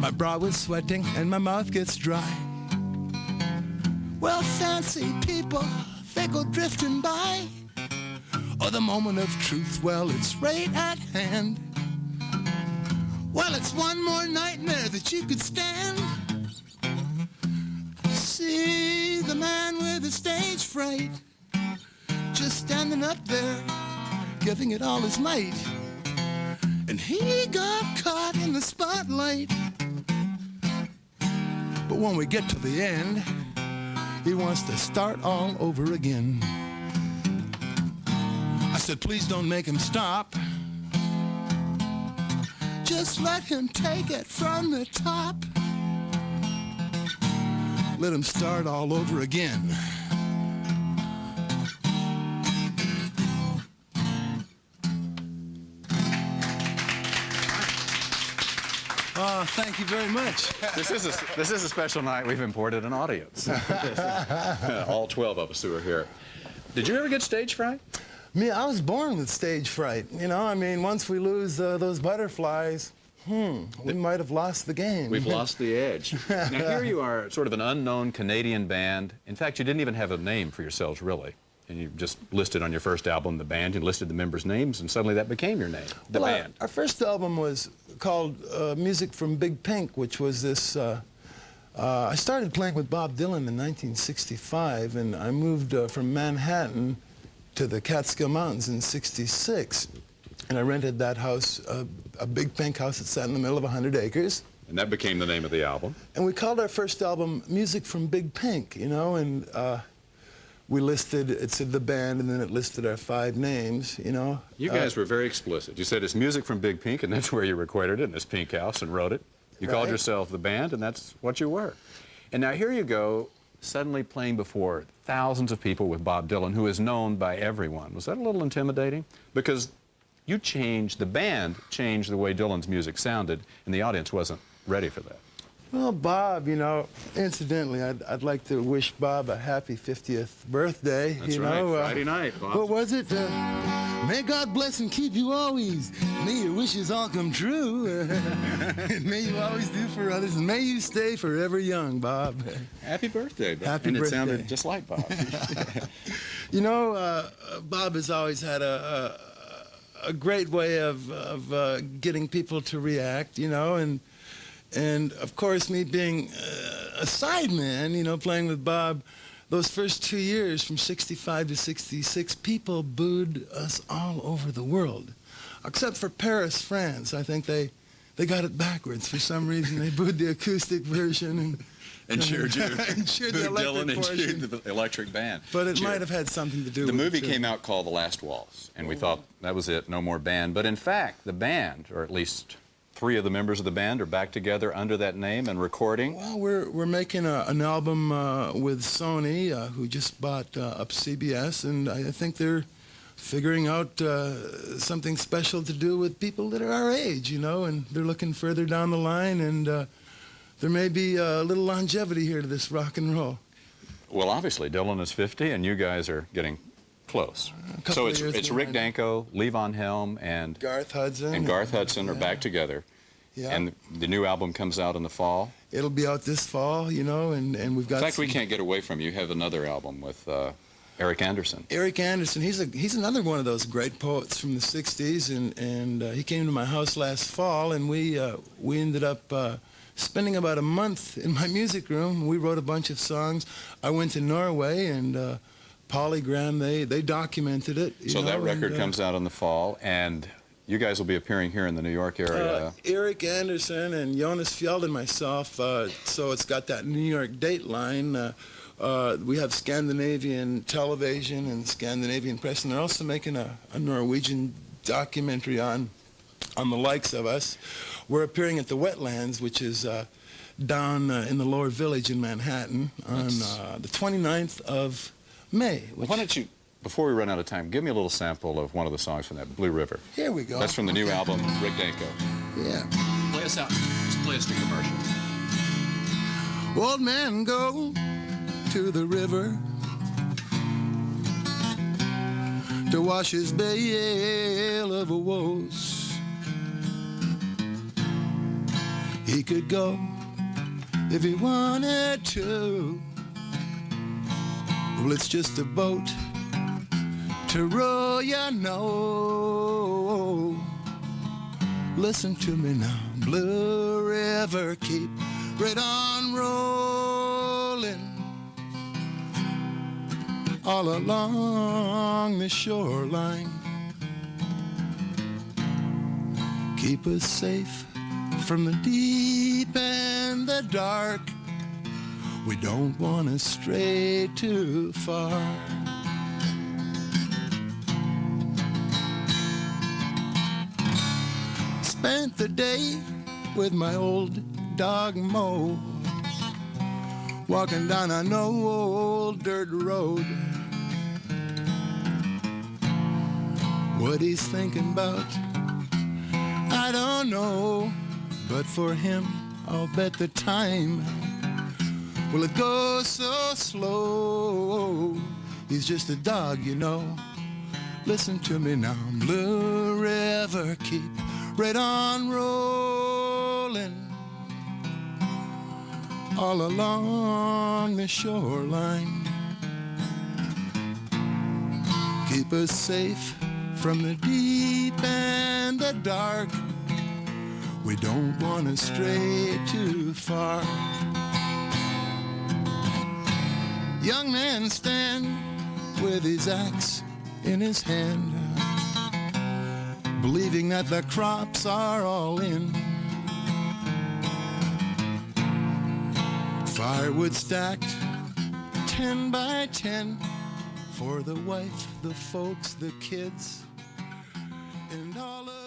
My brow is sweating and my mouth gets dry. Well, fancy people, they go drifting by. Oh, the moment of truth, well, it's right at hand. Well, it's one more nightmare that you could stand. See the man with the stage fright, just standing up there, giving it all his might. And he got caught in the spotlight. But when we get to the end, he wants to start all over again. I said, please don't make him stop. Just let him take it from the top. Let him start all over again. Oh, thank you very much. This is a special night. We've imported an audience. All 12 of us who are here. Did you ever get stage fright? Me, I was born with stage fright. You know, I mean, once we lose those butterflies, we might have lost the game. We've lost the edge. Now, here you are, sort of an unknown Canadian band. In fact, you didn't even have a name for yourselves, really. And you just listed on your first album the band, you listed the members' names, and suddenly that became your name, the band. Our first album was called Music from Big Pink, which was this... I started playing with Bob Dylan in 1965, and I moved from Manhattan to the Catskill Mountains in '66. And I rented that house, a big pink house that sat in the middle of 100 acres. And that became the name of the album. And we called our first album Music from Big Pink, you know, and we listed, it said the band, and then it listed our 5 names, you know. You guys were very explicit. You said it's Music from Big Pink, and that's where you recorded it, in this pink house, and wrote it. You called yourself the band, and that's what you were. And now here you go, suddenly playing before thousands of people with Bob Dylan, who is known by everyone. Was that a little intimidating? Because you changed, the band changed the way Dylan's music sounded, and the audience wasn't ready for that. Well, Bob, you know, incidentally, I'd like to wish Bob a happy 50th birthday. That's you right, know, Friday night, Bob. What was it? May God bless and keep you always. May your wishes all come true. And may you always do for others. And may you stay forever young, Bob. Happy birthday, Bob. Happy and birthday. It sounded just like Bob. You know, Bob has always had a great way of getting people to react, you know, and of course, me being a sideman, you know, playing with Bob, those first 2 years, from '65 to '66, people booed us all over the world, except for Paris, France. I think they got it backwards for some reason. They booed the acoustic version and cheered you. And cheered the electric Dylan portion. and cheered the electric band. But it might have had something to do with it. The movie came out called The Last Waltz, and we thought that was it, no more band. But in fact, the band, or at least 3 of the members of the band, are back together under that name and recording. Well, we're making an album with Sony, who just bought up CBS, and I think they're figuring out something special to do with people that are our age, you know, and they're looking further down the line, and there may be a little longevity here to this rock and roll. Well, obviously, Dylan is 50, and you guys are getting close. So it's Rick Danko, Levon Helm, and Garth Hudson. And Garth Hudson are back together. Yeah. And the new album comes out in the fall. It'll be out this fall, you know, and we've got... In fact, we can't get away from you. Have another album with Eric Anderson. Eric Anderson, he's another one of those great poets from the '60s, and he came to my house last fall, and we ended up spending about a month in my music room. We wrote a bunch of songs. I went to Norway, and Polygram, they documented it. So that record comes out in the fall, and you guys will be appearing here in the New York area. Eric Anderson and Jonas Fjeld and myself, so it's got that New York dateline. We have Scandinavian television and Scandinavian press, and they're also making a Norwegian documentary on the likes of us. We're appearing at the Wetlands, which is down in the Lower Village in Manhattan on the 29th of May. Why don't you, before we run out of time, give me a little sample of one of the songs from that, Blue River. Here we go. That's from the new album, Rick Danko. Yeah. Play us out. Just play us the commercial. Old man, go to the river to wash his bale of woes. He could go if he wanted to. Well, it's just a boat to row, you know. Listen to me now, Blue River, keep right on rolling all along the shoreline. Keep us safe from the deep and the dark. We don't want to stray too far. Spent the day with my old dog Mo, walking down an old dirt road. What he's thinking about, I don't know, but for him, I'll bet the time will it go so slow. He's just a dog, you know. Listen to me now, Blue River, keep right on rolling all along the shoreline. Keep us safe from the deep and the dark. We don't want to stray too far. Young man stand with his axe in his hand, believing that the crops are all in. Firewood stacked 10 by 10 for the wife, the folks, the kids, and all of